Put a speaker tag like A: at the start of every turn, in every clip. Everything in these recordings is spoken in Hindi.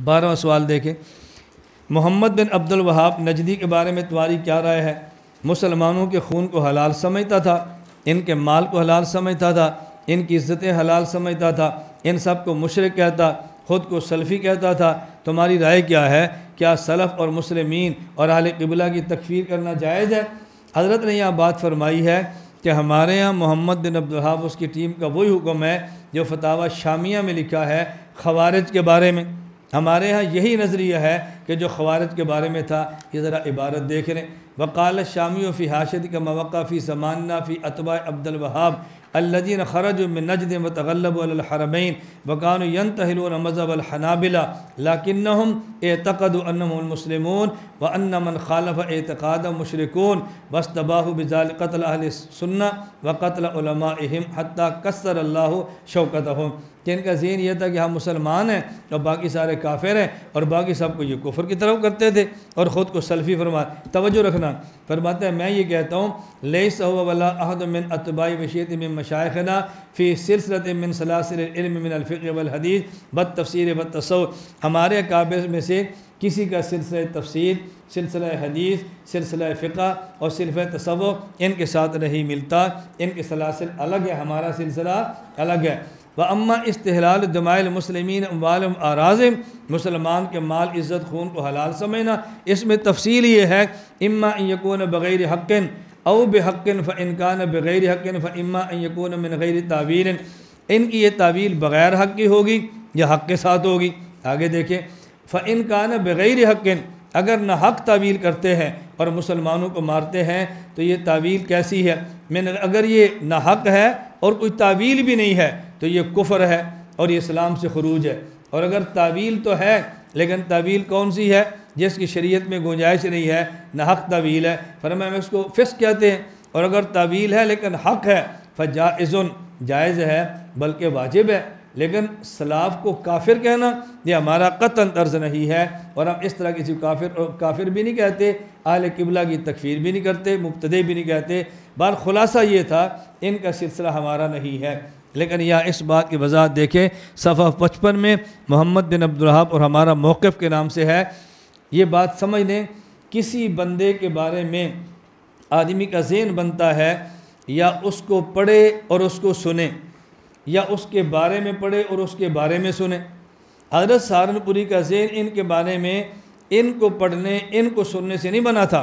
A: 12वां सवाल देखें। मोहम्मद बिन अब्दुल वहाब नजदी के बारे में तुम्हारी क्या राय है? मुसलमानों के खून को हलाल समझता था, इनके माल को हलाल समझता था, इनकी इज़्ज़तें हलाल समझता था, इन सब को मुशरिक कहता, ख़ुद को सलफ़ी कहता था। तुम्हारी राय क्या है? क्या सलफ़ और मुस्लिमीन और अहले क़िबला की तकफ़ीर करना जायज़ है? हज़रत ने यहाँ बात फरमाई है कि हमारे यहाँ मोहम्मद बिन अब्दुल वहाब उसकी टीम का वही हुक्म है जो फतावा शामिया में लिखा है ख़वारिज के बारे में। हमारे यहाँ यही नज़रिया है कि जो ख़वारिज के बारे में था। ये ज़रा इबारत देख रहे। वक़ाल शामी फ़ी हाशिद का मवक़ा फ़ी ज़माना फ़ी अतबा अब्दुल वहाब अल्लज़ीन ख़रजू मिन नजद व तग़ल्लबू अलल हरमैन व कानू यंतहिलून मज़हब अल हनाबिला लकिन्नहुम एतक़दू अन्नहुमुल मुस्लिमून व अन्न मन ख़ालफ़ एतक़ादहुम मुशरिकून वस्तबाहू बिज़ालिक क़त्ल अहले सुन्नह व क़त्ल उलमाइहिम हत्ता कस्सर अल्लाहु शौकतहुम। कि इनका ज़हन यह था कि हम मुसलमान हैं और बाकी सारे काफिर हैं, और बाकी सबको ये कुफ्र की तरफ करते थे और ख़ुद को सल्फ़ी फरमाते। तवज्जो रखना, फरमाता है मैं ये कहता हूँ लैसा हुवा वला अहद मिन अतबाई वशियत मिन मशाइखना फ़ी सिलसिलत मिन सलासिल इल्म मिन अल फ़िक़्ह वल हदीस व तफ़सीर व तसव्वुफ़। हमारे अकाबिर में से किसी का सिलसिला तफ़सीर, सिलसिला हदीस, सिलसिला फ़िक़्ह और सिलसिला तसव्वुफ़ इनके साथ नहीं मिलता। इनके सलासिल अलग है, हमारा सिलसिला अलग है। व अम्मा इस्तिहलाल दमाइल मुस्लिमीन अम्वालहुम आराज़िम, मुसलमान के माल इज़्ज़त खून को हलाल समझना, इसमें तफसील ये है इम्मा अन यकून बग़ैर हक़्क़िन औ बिहक़्क़िन फ़इन कान बग़ैर हक़्क़िन फ़ इम्मा अन यकून मिन गैरि तावील। इनकी ये तावील बग़ैर हक़ की होगी या हक़ के साथ होगी। आगे देखें, फ़इन कान बग़ैर हक़्क़िन, अगर न हक़ तावील करते हैं और मुसलमानों को मारते हैं तो ये तावील कैसी है? मैंने अगर ये न हक़ है और कोई तावील भी नहीं है तो ये कुफ्र है और ये इस्लाम से ख़ुरूज है। और अगर तावील तो है लेकिन तावील कौन सी है? जिसकी शरीयत में गुंजाइश नहीं है, न हक़ तावील है, फरमाया में उसको फ़िस्क़ कहते हैं। और अगर तावील है लेकिन हक़ है फ़जाइज़ुन, जायज़ है बल्कि वाजिब है। लेकिन सलाफ़ को काफिर कहना ये हमारा कतन तर्ज नहीं है, और हम इस तरह किसी काफिर भी नहीं कहते, अहले क़िबला की तकफ़ीर भी नहीं करते, मुब्तदे भी नहीं कहते। बार खुलासा ये था इनका सिलसिला हमारा नहीं है। लेकिन यहाँ इस बात की वजाहत देखें सफ़ा 55 में मोहम्मद बिन अब्दुल वहाब और हमारा मौक़िफ़ के नाम से है। ये बात समझ लें, किसी बंदे के बारे में आदमी का ज़हन बनता है या उसको पढ़े और उसको सुने, या उसके बारे में पढ़े और उसके बारे में सुने। हज़रत सहारनपुरी का ज़हन इनके बारे में, इनको पढ़ने इनको सुनने से नहीं बना था,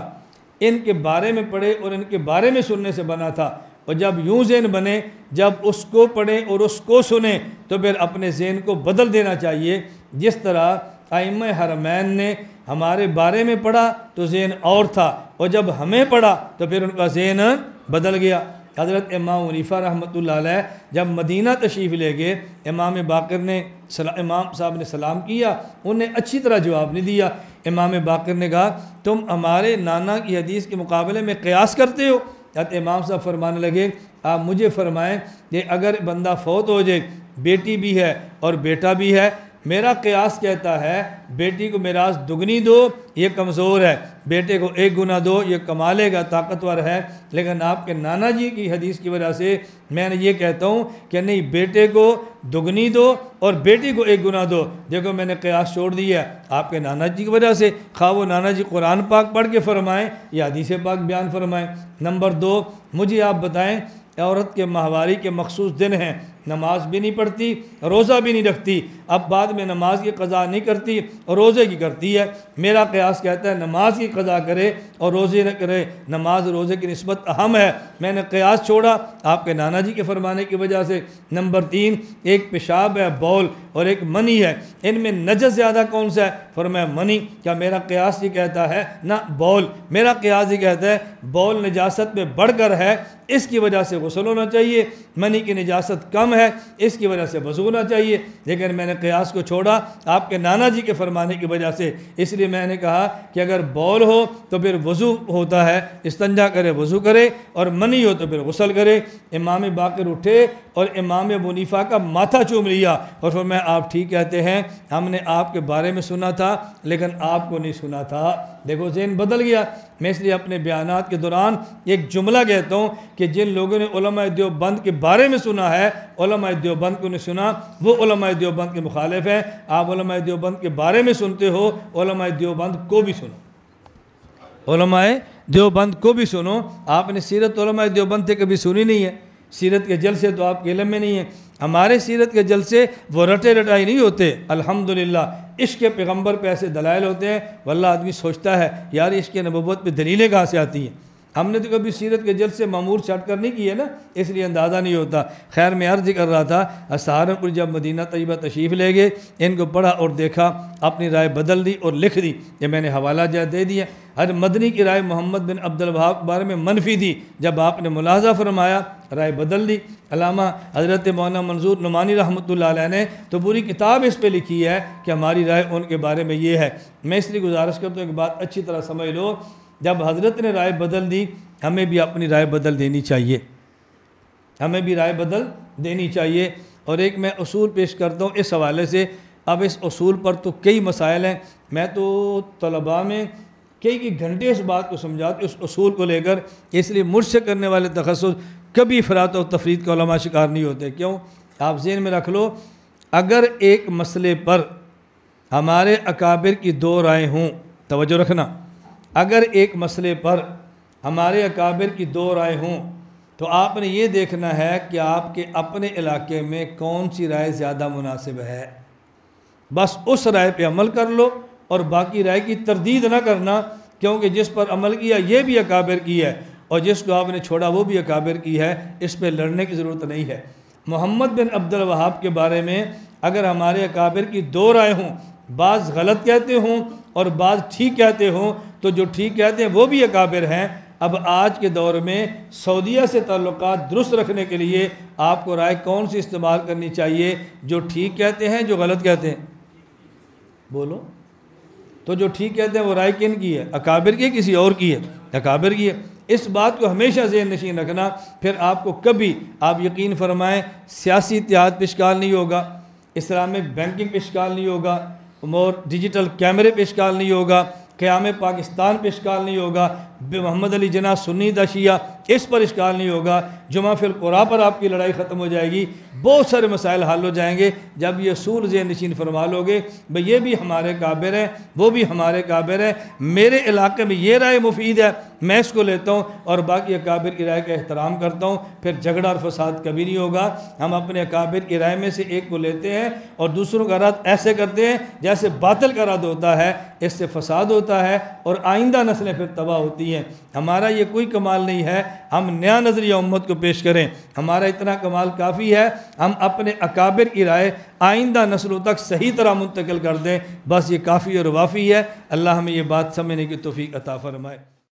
A: इनके बारे में पढ़े और इनके बारे में सुनने से बना था। और जब यूँ ज़हन बने, जब उसको पढ़े और उसको सुने तो फिर अपने ज़हन को बदल देना चाहिए। जिस तरह आइम्मा हरमैन ने हमारे बारे में पढ़ा तो ज़हन और था, और जब हमें पढ़ा तो फिर उनका ज़हन बदल गया। हज़रत इमाम हनीफ़ा रहमतुल्लाह अलैह जब मदीना तशरीफ़ ले गए, इमाम बाक़िर ने इमाम साहब ने सलाम किया, उन्हें अच्छी तरह जवाब नहीं दिया। इमाम बाक़िर ने कहा तुम हमारे नाना की हदीस के मुकाबले में क़यास करते हो? इमाम साहब फरमाने लगे आप मुझे फरमाएं कि अगर बंदा फौत हो जाए, बेटी भी है और बेटा भी है, मेरा क़यास कहता है बेटी को मिरास दुगनी दो, ये कमज़ोर है, बेटे को 1 गुना दो, ये कमा लेगा, ताकतवर है। लेकिन आपके नाना जी की हदीस की वजह से मैंने ये कहता हूँ कि नहीं, बेटे को दुगनी दो और बेटी को 1 गुना दो। देखो मैंने क़यास छोड़ दिया आपके नाना जी की वजह से, खा वो नाना जी कुरान पाक पढ़ के फ़रमाएँ या हदीस पाक बयान फ़रमाएँ। नंबर 2, मुझे आप बताएँ औरत के माहवारी के मखसूस दिन हैं, नमाज भी नहीं पढ़ती, रोज़ा भी नहीं रखती, अब बाद में नमाज की क़ज़ा नहीं करती और रोज़े की करती है। मेरा क़यास कहता है नमाज की क़ज़ा करे और रोज़े न करे, नमाज रोज़े की निस्बत अहम है। मैंने क़यास छोड़ा आपके नाना जी के फरमाने की वजह से। नंबर 3, एक पेशाब है बौल और एक मनी है, इनमें नजस ज़्यादा कौन सा है? फरमाया मनी। क्या मेरा क़यास ये कहता है ना बौल? मेरा क़यास ये कहता है बौल नजासत में बढ़कर है, इसकी वजह से गुस्ल होना चाहिए, मनी की नजासत कम है, इसकी वजह से वज़ू होना चाहिए। लेकिन मैंने क़यास को छोड़ा आपके नाना जी के फरमाने की वजह से। इसलिए मैंने कहा कि अगर बौल हो तो फिर वज़ू होता है, इस्तंजा करे वज़ू करे, और मनी हो तो फिर गुस्ल करे। इमाम बाक़िर उठे और इमाम अबू हनीफ़ा का माथा चूम लिया और फिर मैं आप ठीक कहते हैं, हमने आपके बारे में सुना था लेकिन आपको नहीं सुना था। देखो ज़हन बदल गया। मैं इसलिए अपने बयानात के दौरान एक जुमला कहता हूँ कि जिन लोगों ने उलमा देवबंद के बारे में सुना है, उलमा देवबंद को नहीं सुना, वो उलमा देवबंद के मुखालिफ हैं। आप उलमा देवबंद के बारे में सुनते हो, उलमा देवबंद को भी सुनो, उलमा देवबंद को भी सुनो। आपने सीरत उलमा देवबंद से कभी सुनी नहीं है, सीरत के जलसे तो आपके इल्म में नहीं है। हमारे सीरत के जलसे वो रटे रटाई नहीं होते। अल्हम्दुलिल्लाह इश्क़ पैगम्बर पे ऐसे दलाइल होते हैं, वल्लाह आदमी सोचता है यार इश्क़ नबुव्वत पे दलीलें कहाँ से आती हैं। हमने तो कभी सीरत के जलसे मामूर छट कर नहीं किए ना, इसलिए अंदाज़ा नहीं होता। खैर मैं अर्ज़ कर रहा था, सहारनपुर जब मदीना तैयबा तशरीफ़ ले गए, इनको पढ़ा और देखा, अपनी राय बदल दी और लिख दी। ये मैंने हवाला जा दे दिया। हर मदनी की राय मोहम्मद बिन अब्दुल वहाब के बारे में मनफी थी, जब आपने मुलाजा फरमाया राय बदल दी। अल्लामा हज़रत मौलाना मंजूर नुमानी रहमतुल्लाह अलैह ने तो पूरी किताब इस पे लिखी है कि हमारी राय उनके बारे में ये है। मैं इसलिए गुजारिश करता हूँ कि बात अच्छी तरह समझ लो, जब हज़रत ने राय बदल दी, हमें भी अपनी राय बदल देनी चाहिए, हमें भी राय बदल देनी चाहिए। और एक मैं उसूल पेश करता हूँ इस हवाले से। अब इस उसूल पर तो कई मसाइल हैं, मैं तो तलबा में कई घंटे इस बात को समझाते उस उसूल को लेकर, इसलिए मुझसे करने वाले तखस्सुस कभी इफ़रात और तफरीद का उलमा शिकार नहीं होते। क्यों? आप ज़हन में रख लो, अगर एक मसले पर हमारे अकाबिर की दो राय हों, तवज्जो रखना, अगर एक मसले पर हमारे अकाबिर की दो राय हों तो आपने ये देखना है कि आपके अपने इलाके में कौन सी राय ज़्यादा मुनासिब है। बस उस राय पे अमल कर लो और बाकी राय की तरदीद ना करना, क्योंकि जिस पर अमल किया ये भी अकाबिर की है और जिसको आपने छोड़ा वो भी अकाबिर की है। इस पर लड़ने की ज़रूरत नहीं है। मोहम्मद बिन अब्दुल वहाब के बारे में अगर हमारे अकाबिर की दो राय हों, बाज़ गलत कहते हों और बाज़ ठीक कहते हों, तो जो ठीक कहते हैं वो भी अकाबिर हैं। अब आज के दौर में सऊदीया से ताल्लुकात दुरुस्त रखने के लिए आपको राय कौन सी इस्तेमाल करनी चाहिए? जो ठीक कहते हैं, जो गलत कहते हैं? बोलो। तो जो ठीक कहते हैं वो राय किन की है? अकाबिर की, किसी और की है? अकाबिर की है। इस बात को हमेशा ज़हन नशीन रखना, फिर आपको कभी, आप यकीन फरमाएँ, सियासी इत्तेहाद पे इश्काल नहीं होगा, इस्लामिक बैंकिंग पे इश्काल नहीं होगा, और डिजिटल कैमरे पे इश्काल नहीं होगा, क़याम पाकिस्तान पे इश्काल नहीं होगा, मोहम्मद अली जना सुन्नी दा शिया इस पर इश्काल नहीं होगा, जुमा फिल कुरान पर आपकी लड़ाई ख़त्म हो जाएगी। बहुत सारे मसाइल हल हो जाएंगे जब ये असूल ज़हन नशीन फरमा लोगे, भाई ये भी हमारे काबिर हैं, वो भी हमारे काबिर हैं, मेरे इलाके में ये राय मुफीद है, मैं इसको लेता हूँ और बाकी अकाबिर की राय का एहतराम करता हूँ। फिर झगड़ा और फसाद कभी नहीं होगा। हम अपने अकाबिर की राय में से एक को लेते हैं और दूसरों का रद्द ऐसे करते हैं जैसे बातिल का रद्द होता है, इससे फसाद होता है और आइंदा नस्लें फिर तबाह होती हैं। हमारा ये कोई कमाल नहीं है हम नया नज़रिया उम्मत को पेश करें, हमारा इतना कमाल काफ़ी है हम अपने अकाबिर की राय आइंदा नस्लों तक सही तरह मुंतकिल कर दें, बस ये काफ़ी और वाफ़ी है। अल्लाह हमें ये बात समझने की तौफीक अता फरमाए।